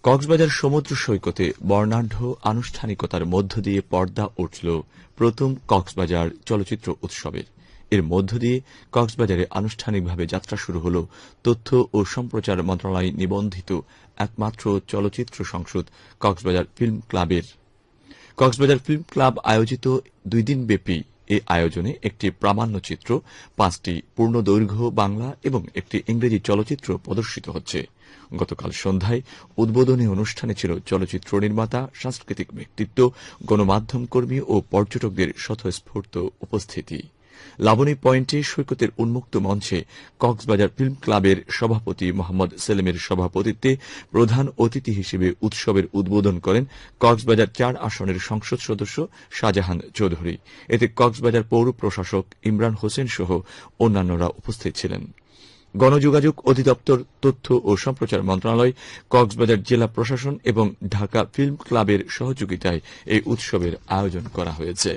কক্সবাজার সমুদ্র সৈকতে বর্ণাঢ্য আনুষ্ঠানিকতার মধ্য দিয়ে পর্দা উঠল প্রথম কক্সবাজার চলচ্চিত্র উৎসবের। এর মধ্য দিয়ে কক্সবাজারে আনুষ্ঠানিকভাবে যাত্রা শুরু হল তথ্য ও সম্প্রচার মন্ত্রণালয় নিবন্ধিত একমাত্র চলচ্চিত্র সংসদ কক্সবাজার ফিল্ম ক্লাবের। কক্সবাজার ফিল্ম ক্লাব আয়োজিত 2 দিনব্যাপী এ আয়োজনে একটি প্রামাণ্যচিত্র, 5টি পূর্ণদৈর্ঘ্য বাংলা এবং একটি ইংরেজি চলচ্চিত্র প্রদর্শিত হচ্ছে। গতকাল সন্ধ্যায় উদ্বোধনী অনুষ্ঠানে ছিল চলচ্চিত্র নির্মাতা, সাংস্কৃতিক ব্যক্তিত্ব, গণমাধ্যম কর্মী ও পর্যটকদের স্বতঃস্ফূর্ত উপস্থিতি। লাবণী পয়েন্টে সৈকতের উন্মুক্ত মঞ্চে কক্সবাজার ফিল্ম ক্লাবের সভাপতি মোহাম্মদ সেলিমের সভাপতিত্বে প্রধান অতিথি হিসেবে উৎসবের উদ্বোধন করেন কক্সবাজার 4 আসনের সংসদ সদস্য শাহজাহান চৌধুরী। এতে কক্সবাজার পৌর প্রশাসক ইমরান হোসেন সহ অন্যান্যরা উপস্থিত ছিলেন। গণযোগাযোগ অধিদপ্তর, তথ্য ও সম্প্রচার মন্ত্রণালয়, কক্সবাজার জেলা প্রশাসন এবং ঢাকা ফিল্ম ক্লাবের সহযোগিতায় এই উৎসবের আয়োজন করা হয়েছে।